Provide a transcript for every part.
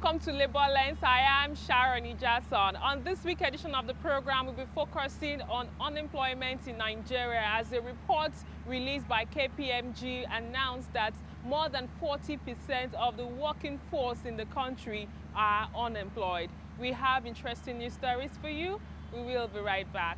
welcome to Labor Lens. I am Sharon Ijason. On this week edition of the program, we'll be focusing on unemployment in Nigeria as a report released by KPMG announced that more than 40% of the working force in the country are unemployed. We have interesting news stories for you. We will be right back.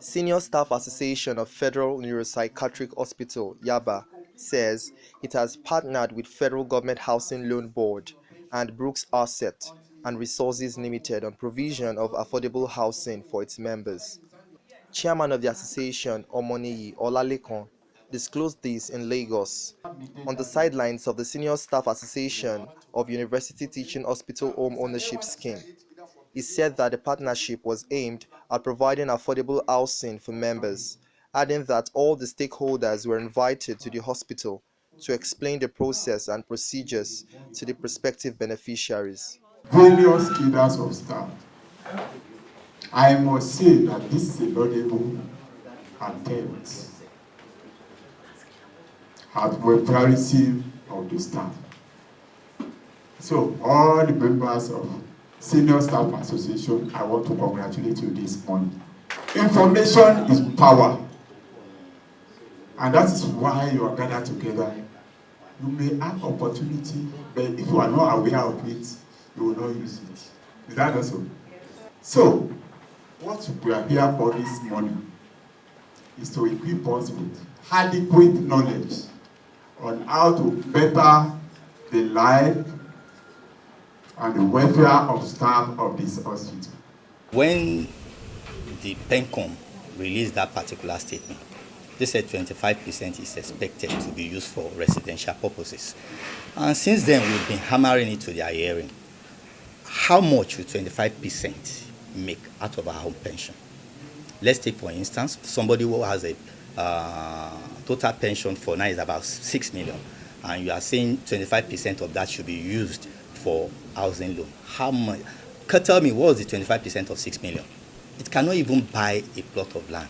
Senior Staff Association of Federal Neuropsychiatric Hospital, Yaba, says it has partnered with Federal Government Housing Loan Board and Brooks Asset and Resources Limited on provision of affordable housing for its members. Chairman of the association, Omoniyi Olalekan, disclosed this in Lagos on the sidelines of the Senior Staff Association of University Teaching Hospital Home Ownership Scheme. He said that the partnership was aimed at providing affordable housing for members, adding that all the stakeholders were invited to the hospital to explain the process and procedures to the prospective beneficiaries. Various cadres of staff. I must say that this is a laudable attempt at welfareism of the staff. So all the members of Senior Staff Association, I want to congratulate you this morning. Information is power. And that is why you are gathered together. You may have opportunity, but if you are not aware of it, you will not use it. Is that also? So, what we are here for this morning is to equip us with adequate knowledge on how to better the life and the welfare of staff of this hospital. When the PENCOM released that particular statement, they said 25% is expected to be used for residential purposes. And since then, we've been hammering it to their hearing. How much will 25% make out of our own pension? Let's take, for instance, somebody who has a total pension for now is about 6 million, and you are saying 25% of that should be used for housing loan. How much? Tell me, what is the 25% of 6 million? It cannot even buy a plot of land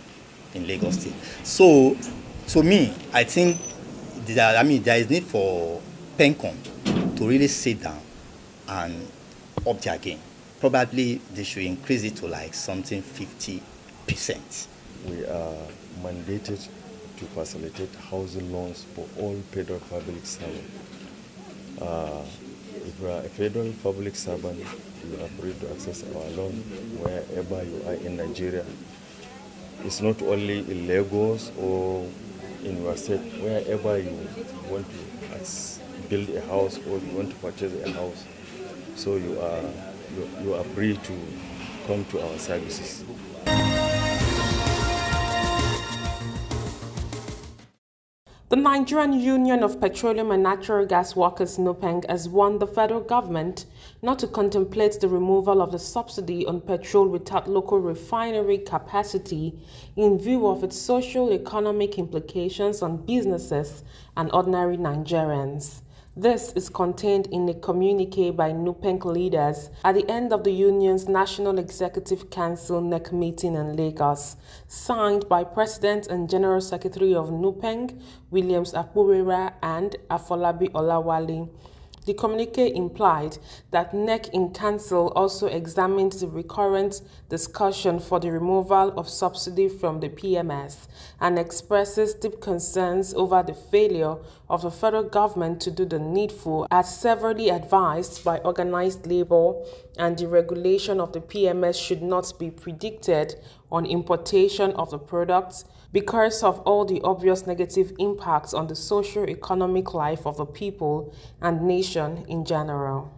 in Lagos State. So, to me, I think there is need for PENCOM to really sit down and up their game. Probably they should increase it to like something 50%. We are mandated to facilitate housing loans for all federal public servants. If you are a federal public servant, you are free to access our loan wherever you are in Nigeria. It's not only in Lagos or in your state, wherever you want to build a house or you want to purchase a house. So you are free to come to our services. The Nigerian Union of Petroleum and Natural Gas Workers (NUPENG) has warned the federal government not to contemplate the removal of the subsidy on petrol without local refinery capacity in view of its socio-economic implications on businesses and ordinary Nigerians. This is contained in a communique by NUPENG leaders at the end of the union's National Executive Council NEC meeting in Lagos, signed by President and General Secretary of NUPENG, Williams Apurera and Afolabi Olawale. The communique implied that NEC in Council also examined the recurrent discussion for the removal of subsidy from the PMS and expresses deep concerns over the failure of the federal government to do the needful as severally advised by organized labor, and the regulation of the PMS should not be predicted on importation of the products because of all the obvious negative impacts on the socio-economic life of the people and nation in general.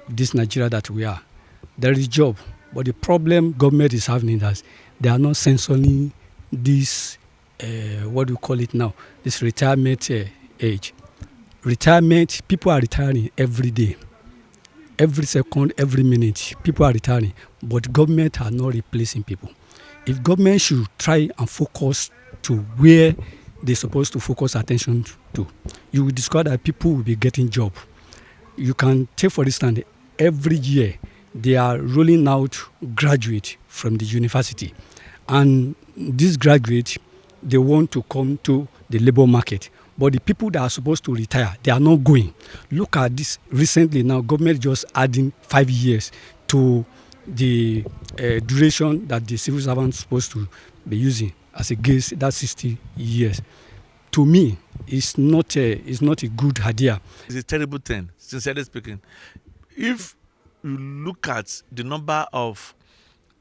This Nigeria that we are, there is job, but the problem government is having is that they are not censoring this, what do you call it now, this retirement age. Retirement, people are retiring every day. Every second, every minute, people are retiring, but government are not replacing people. If government should try and focus to where they're supposed to focus attention to. You will discover that people will be getting job. You can take, for instance, every year they are rolling out graduates from the university. And these graduates, they want to come to the labor market. But the people that are supposed to retire, they are not going. Look at this. Recently now, government just adding 5 years to the duration that the civil servant is supposed to be using as against that 60 years. To me, it's not a good idea. It's a terrible thing, sincerely speaking. If you look at the number of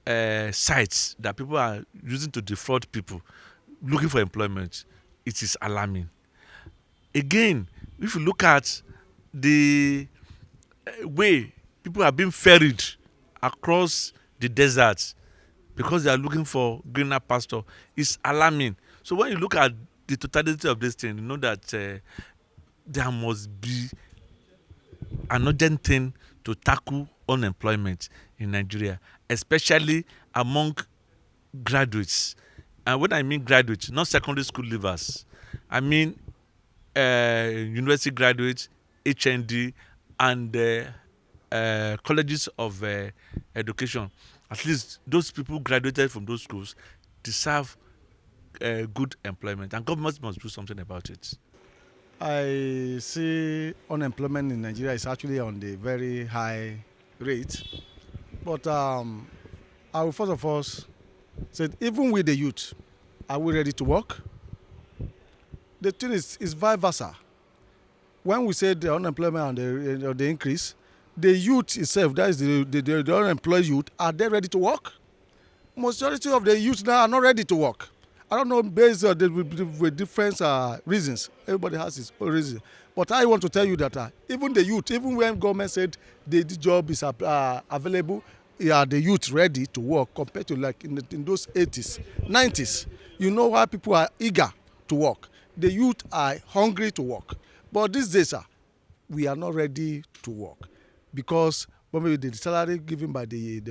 sites that people are using to defraud people looking for employment, it is alarming. Again, if you look at the way people are being ferried across the desert because they are looking for greener pasture, it's alarming. So when you look at the totality of this thing, you know that there must be an urgent thing to tackle unemployment in Nigeria, especially among graduates. And when I mean graduates, not secondary school leavers, I mean university graduates, HND, and colleges of education. At least those people graduated from those schools deserve good employment, and government must do something about it. I see unemployment in Nigeria is actually on the very high rate. But I will first of all say, even with the youth, are we ready to work? The thing is vice versa. When we say the unemployment and the increase, the youth itself, that is the unemployed youth, are they ready to work? Majority of the youth now are not ready to work. I don't know, based on the different reasons. Everybody has his own reason. But I want to tell you that even the youth, even when government said the job is available, are the youth ready to work compared to like in those 80s, 90s? You know why people are eager to work. The youth are hungry to work. But these days, we are not ready to work because maybe the salary given by the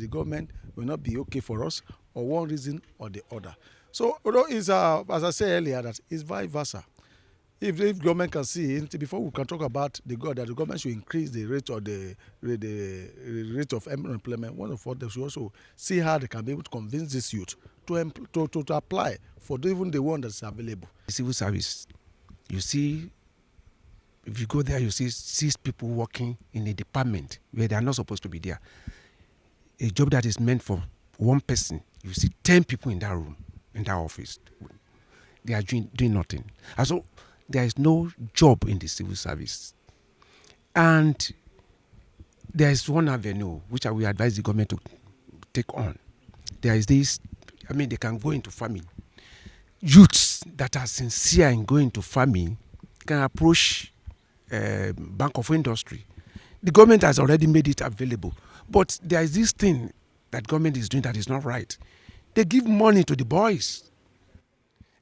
government will not be okay for us, or one reason or the other. So, it's, as I said earlier, that it's vice versa. If government can see it, before we can talk about that the government should increase the rate or the rate of unemployment, one of what they should also see how they can be able to convince this youth to apply for even the one that's available. Civil service, you see, if you go there, you see 6 people working in a department where they are not supposed to be there. A job that is meant for one person, you see 10 people in that room, in that office. They are doing nothing. And so there is no job in the civil service. And there is one avenue which I will advise the government to take on. There is this, they can go into farming. Youths that are sincere in going to farming can approach Bank of Industry. The government has already made it available. But there is this thing that government is doing that is not right. They give money to the boys.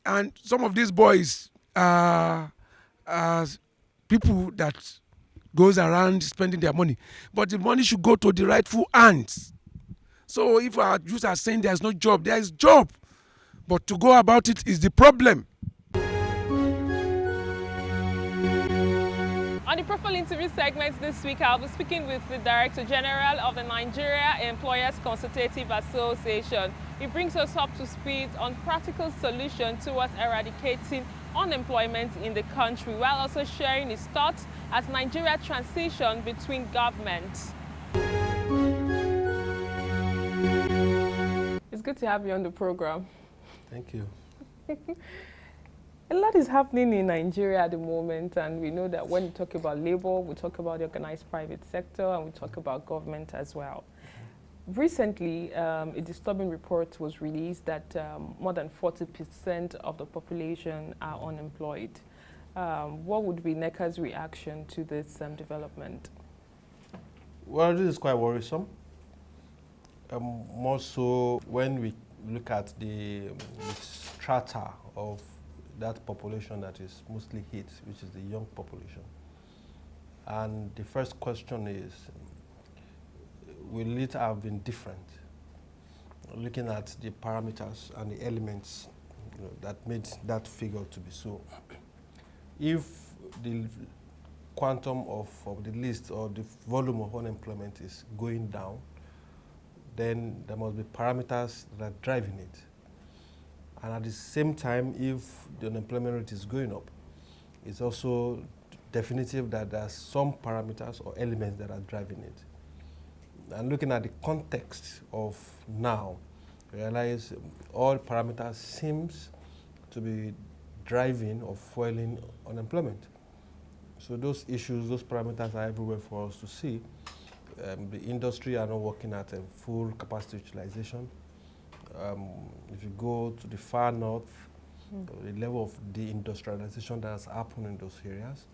And some of these boys are people that goes around spending their money. But the money should go to the rightful hands. So if our youth are saying there's no job, there is job. But to go about it is the problem. On the profile interview segment this week, I'll be speaking with the Director General of the Nigeria Employers Consultative Association. He brings us up to speed on practical solutions towards eradicating unemployment in the country, while also sharing his thoughts as Nigeria transitions between governments. It's good to have you on the program. Thank you. A lot is happening in Nigeria at the moment, and we know that when we talk about labor, we talk about the organized private sector, and we talk about government as well. Recently, a disturbing report was released that more than 40% of the population are unemployed. What would be NECA's reaction to this development? Well, this is quite worrisome. More so when we look at the strata of that population that is mostly hit, which is the young population. And the first question is, will it have been different? Looking at the parameters and the elements that made that figure to be so. If the quantum of the list or the volume of unemployment is going down, then there must be parameters that are driving it. And at the same time, if the unemployment rate is going up, it's also definitive that there are some parameters or elements that are driving it. And looking at the context of now, realize all parameters seems to be driving or fueling unemployment. So those issues, those parameters are everywhere for us to see. The industry are not working at a full capacity utilization. If you go to the far north, the level of deindustrialization that has happened in those areas,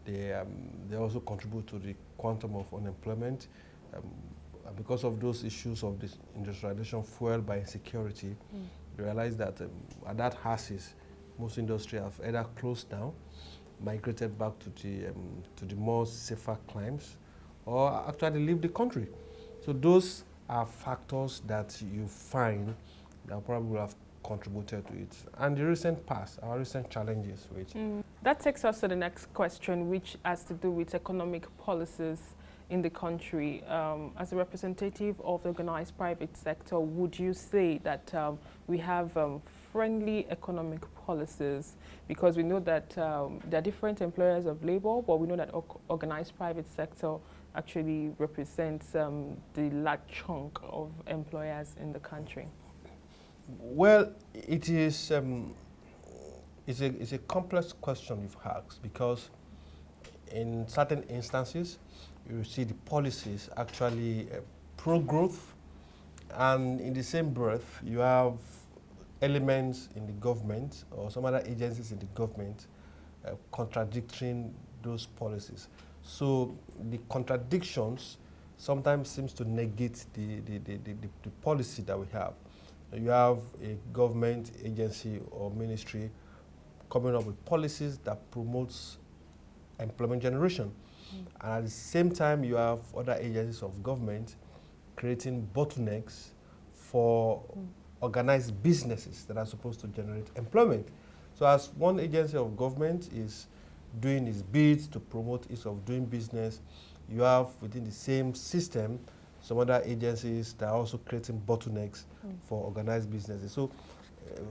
they also contribute to the quantum of unemployment. Because of those issues of this industrialization fueled by insecurity, you realize that at that axis, most industry have either closed down, migrated back to the more safer climes, or actually leave the country. So those are factors that you find that probably have contributed to it. And the recent past, our recent challenges. That takes us to the next question, which has to do with economic policies in the country. As a representative of the organized private sector, would you say that we have friendly economic policies? Because we know that there are different employers of labor, but we know that organized private sector actually represents the large chunk of employers in the country. Well, it's a complex question you've asked, because in certain instances, you see the policies actually pro-growth, and in the same breath, you have elements in the government or some other agencies in the government contradicting those policies. So the contradictions sometimes seems to negate the policy that we have. You have a government agency or ministry coming up with policies that promotes employment generation. And at the same time, you have other agencies of government creating bottlenecks for organized businesses that are supposed to generate employment. So as one agency of government is doing its bit to promote ease of doing business, you have within the same system some other agencies that are also creating bottlenecks for organized businesses. So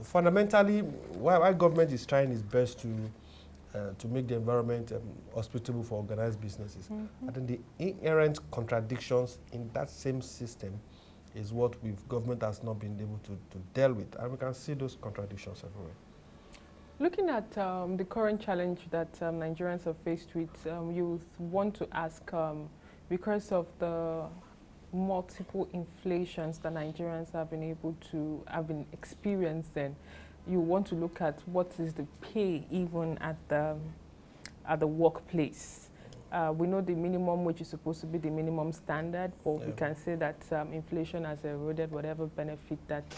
fundamentally, while government is trying its best to make the environment hospitable for organized businesses, I think the inherent contradictions in that same system is what government has not been able to deal with. And we can see those contradictions everywhere. Looking at the current challenge that Nigerians are faced with, you want to ask, because of the multiple inflations that Nigerians have been experiencing, you want to look at what is the pay even at the workplace. We know the minimum wage is supposed to be the minimum standard, but we can say that inflation has eroded whatever benefit that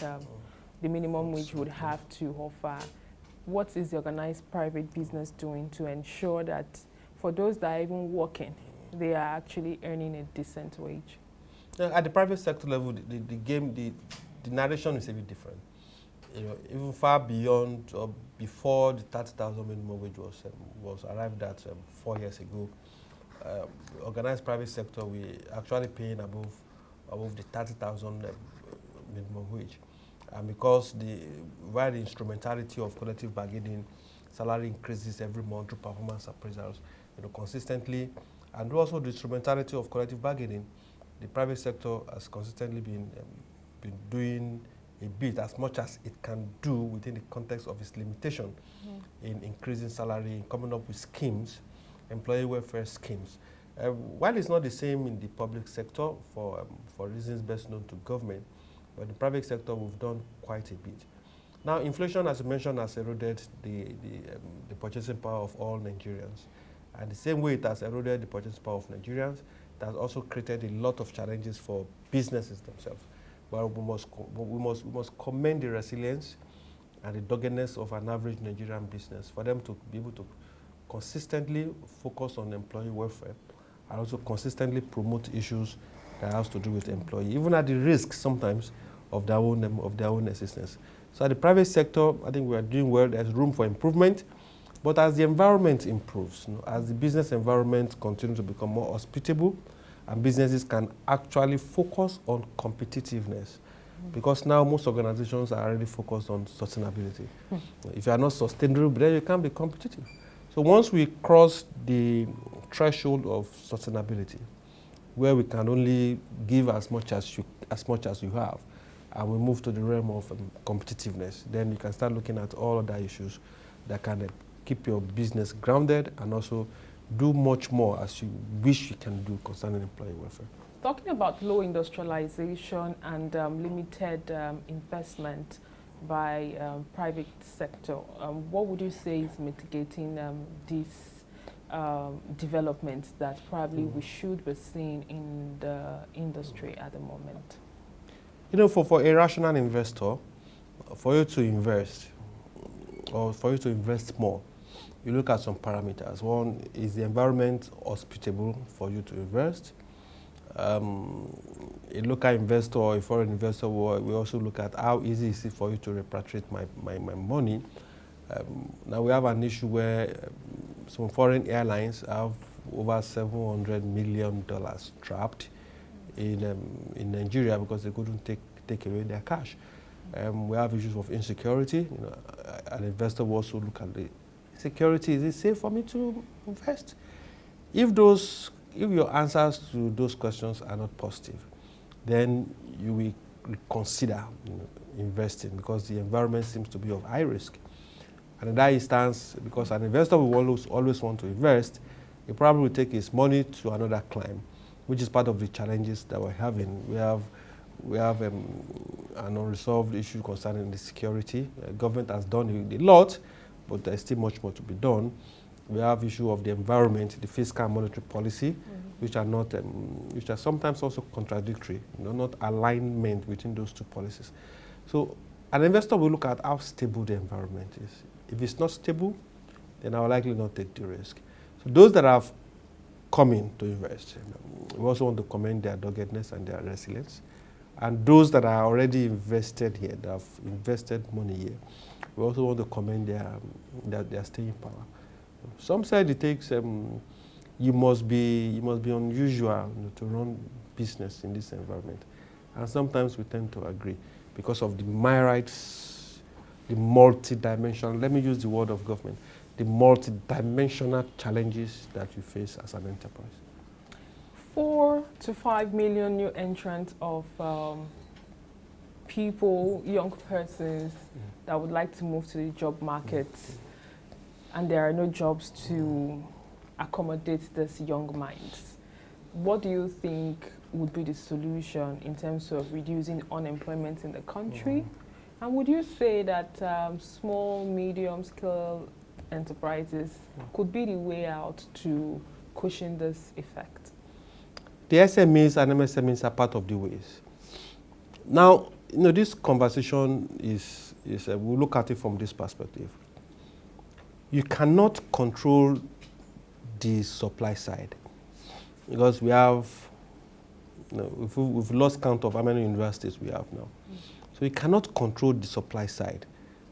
the minimum wage would have to offer. What is the organized private business doing to ensure that for those that are even working, they are actually earning a decent wage? At the private sector level, the narration is a bit different. Even far beyond or before the 30,000 minimum wage was arrived at 4 years ago, organized private sector, we actually paying above the 30,000 minimum wage. And because via the instrumentality of collective bargaining, salary increases every month through performance appraisals, consistently, and also the instrumentality of collective bargaining, the private sector has consistently been doing a bit as much as it can do within the context of its limitation in increasing salary, in coming up with schemes, employee welfare schemes. While it's not the same in the public sector for reasons best known to government, but in the private sector we've done quite a bit. Now, inflation, as you mentioned, has eroded the purchasing power of all Nigerians. And the same way it has eroded the purchasing power of Nigerians, it has also created a lot of challenges for businesses themselves. But we must commend the resilience and the doggedness of an average Nigerian business for them to be able to consistently focus on employee welfare and also consistently promote issues that has to do with employee, even at the risk sometimes of their own existence. So at the private sector, I think we are doing well. There's room for improvement. But as the environment improves, as the business environment continues to become more hospitable, and businesses can actually focus on competitiveness. Because now most organizations are already focused on sustainability. If you are not sustainable, then you can't be competitive. So once we cross the threshold of sustainability, where we can only give as much as you have, and we move to the realm of competitiveness, then you can start looking at all other issues that can keep your business grounded and also do much more as you wish you can do concerning employee welfare. Talking about low industrialization and limited investment by private sector, what would you say is mitigating these developments that probably we should be seeing in the industry at the moment? You know, for a rational investor, for you to invest, or for you to invest more, you look at some parameters. One, is the environment hospitable for you to invest? A local investor or a foreign investor, we also look at how easy is it for you to repatriate my money. Now we have an issue where some foreign airlines have over $700 million trapped in Nigeria because they couldn't take away their cash. We have issues of insecurity. You know, an investor will also look at the security. Is it safe for me to invest? If your answers to those questions are not positive, then you will consider investing because the environment seems to be of high risk. And in that instance, because an investor will always want to invest, he probably will take his money to another clime, which is part of the challenges that we're having. We have an unresolved issue concerning the security. Government has done a lot, but there's still much more to be done. We have issue of the environment, the fiscal and monetary policy, which are sometimes also contradictory, not alignment between those two policies. So an investor will look at how stable the environment is. If it's not stable, then I will likely not take the risk. So those that have come in to invest, we also want to commend their doggedness and their resilience. And those that are already invested here, that have invested money here, we also want to commend their staying power. Some said it takes, you must be unusual to run business in this environment. And sometimes we tend to agree because of the myriads, the multi-dimensional, let me use the word of government, the multi-dimensional challenges that you face as an enterprise. 4 to 5 million new entrants of people, young persons that would like to move to the job market, and there are no jobs to accommodate these young minds. What do you think would be the solution in terms of reducing unemployment in the country? And would you say that small, medium-scale enterprises could be the way out to cushion this effect? The SMEs and MSMEs are part of the ways. Now, this conversation is we'll look at it from this perspective. You cannot control the supply side because we have, we've lost count of how many universities we have now. So you cannot control the supply side.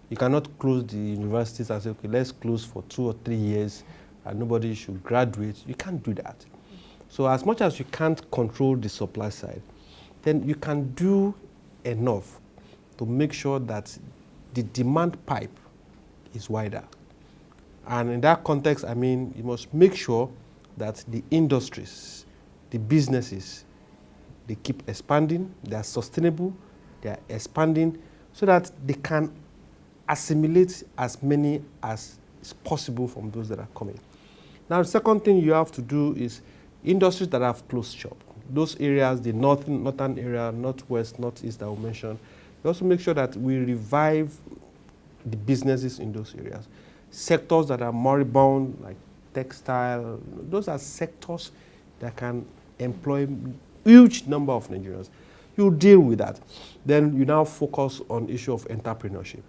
You cannot close the universities and say, okay, let's close for 2 or 3 years and nobody should graduate. You can't do that. So as much as you can't control the supply side, then you can do enough to make sure that the demand pipe is wider. And in that context, I mean, you must make sure that the industries, the businesses, they keep expanding, they are sustainable, they are expanding, so that they can assimilate as many as is possible from those that are coming. Now, the second thing you have to do is industries that have closed shop. Those areas, the northern area, northwest, northeast that we mentioned, we also make sure that we revive the businesses in those areas. Sectors that are moribund, like textile, those are sectors that can employ huge number of Nigerians. You deal with that. Then you now focus on issue of entrepreneurship.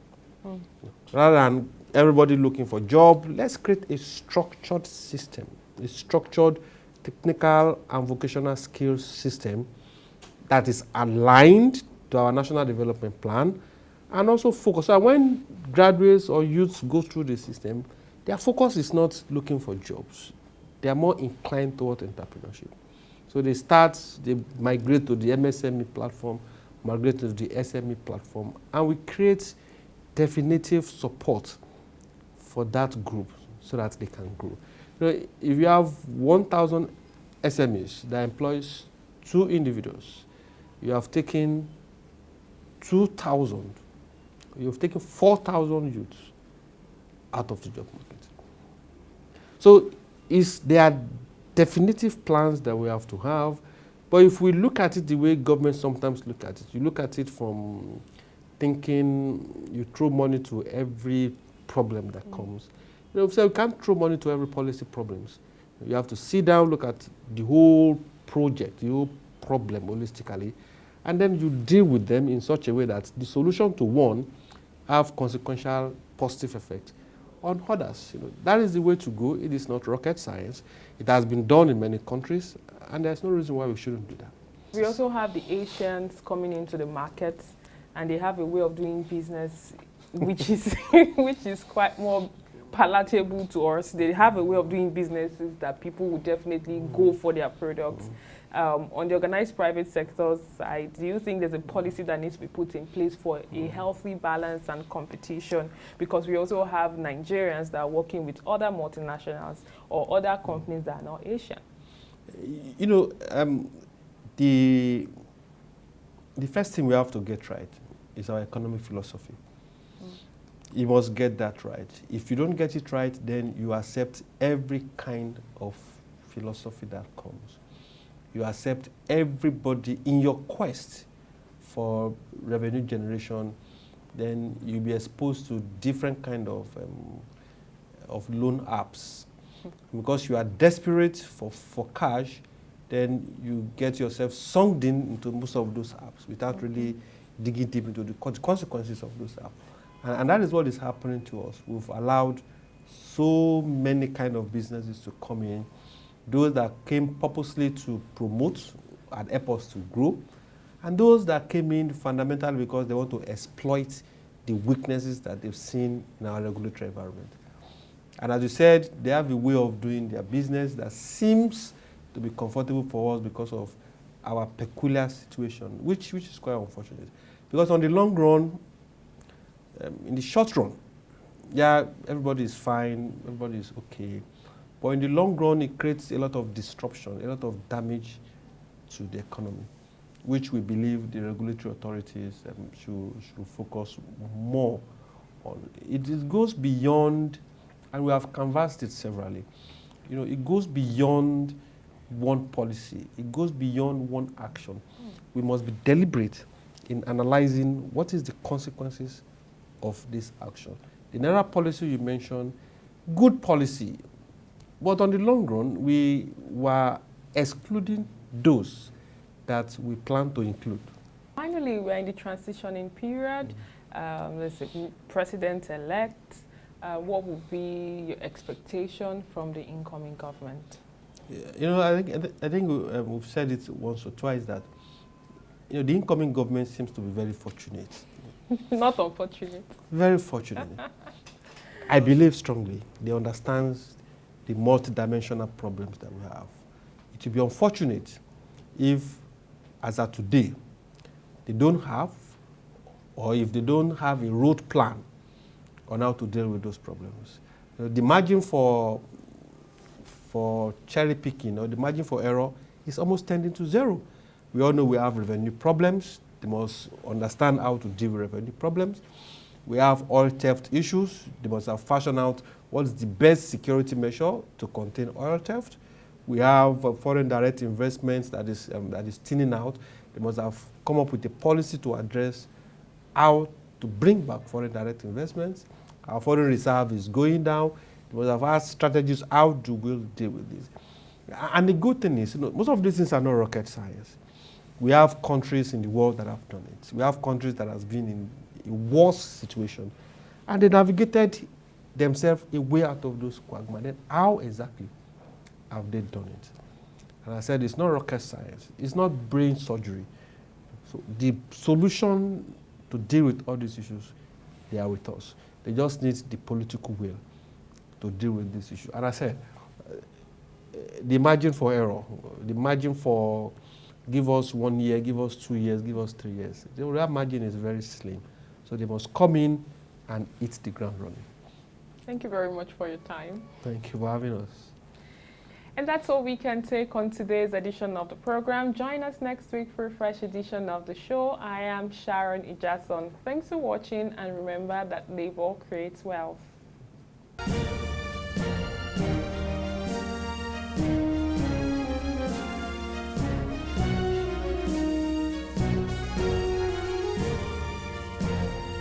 Rather than everybody looking for a job, let's create a structured system, a structured technical and vocational skills system that is aligned to our national development plan and also focus. So when graduates or youths go through the system, their focus is not looking for jobs. They are more inclined toward entrepreneurship. So they migrate to the MSME platform, migrate to the SME platform, and we create definitive support for that group so that they can grow. You know, if you have 1,000 SMEs that employs 2 individuals, you have taken 2,000, you've taken 4,000 youths out of the job market. So there are definitive plans that we have to have, but if we look at it the way government sometimes look at it, you look at it from thinking you throw money to every problem that comes. You know, so you can't throw money to every policy problems. You have to sit down, look at the whole project, the whole problem holistically, and then you deal with them in such a way that the solution to one have consequential positive effect on others. You know, that is the way to go. It is not rocket science. It has been done in many countries, and there's no reason why we shouldn't do that. We also have the Asians coming into the markets, and they have a way of doing business which is which is quite more palatable to us. They have a way of doing businesses that people would definitely go for their products. On the organized private sector side, do you think there's a policy that needs to be put in place for a healthy balance and competition? Because we also have Nigerians that are working with other multinationals or other companies that are not Asian. You know, the first thing we have to get right is our economic philosophy. You must get that right. If you don't get it right, then you accept every kind of philosophy that comes. You accept everybody in your quest for revenue generation, then you'll be exposed to different kind of loan apps. Because you are desperate for cash, then you get yourself sunk in into most of those apps without really digging deep into the consequences of those apps. And that is what is happening to us. We've allowed so many kind of businesses to come in, those that came purposely to promote and help us to grow, and those that came in fundamentally because they want to exploit the weaknesses that they've seen in our regulatory environment. And as you said, they have a way of doing their business that seems to be comfortable for us because of our peculiar situation, which is quite unfortunate. Because on the long run, in the short run, yeah, everybody is fine, everybody is okay. But in the long run, it creates a lot of disruption, a lot of damage to the economy, which we believe the regulatory authorities should focus more on. It goes beyond, and we have canvassed it severally, you know, it goes beyond one policy. It goes beyond one action. We must be deliberate in analyzing what is the consequences of this action. The Naira policy you mentioned, good policy, but on the long run, we were excluding those that we plan to include. Finally, we're in the transitioning period. There's a president-elect. What would be your expectation from the incoming government? Yeah, you know, I think we've said it once or twice that, you know, the incoming government seems to be very fortunate. Not unfortunate. Very fortunate. I believe strongly they understand the multidimensional problems that we have. It would be unfortunate if, as of today, they don't have, or if they don't have a road plan on how to deal with those problems. The margin for cherry picking, or the margin for error, is almost tending to zero. We all know we have revenue problems. They must understand how to deal with revenue problems. We have oil theft issues. They must have fashioned out what's the best security measure to contain oil theft. We have foreign direct investments that is thinning out. They must have come up with a policy to address how to bring back foreign direct investments. Our foreign reserve is going down. They must have had strategies how do we deal with this. And the good thing is, you know, most of these things are not rocket science. We have countries in the world that have done it. We have countries that have been in a worse situation, and they navigated themselves a way out of those quagmires. Then how exactly have they done it? And I said it's not rocket science. It's not brain surgery. So the solution to deal with all these issues, they are with us. They just need the political will to deal with this issue. And I said, the margin for error, the margin for give us 1 year, give us 2 years, give us 3 years, the real margin is very slim. So they must come in and hit the ground running. Thank you very much for your time. Thank you for having us. And that's all we can take on today's edition of the program. Join us next week for a fresh edition of the show. I am Sharon Ijason. Thanks for watching, and remember that labor creates wealth.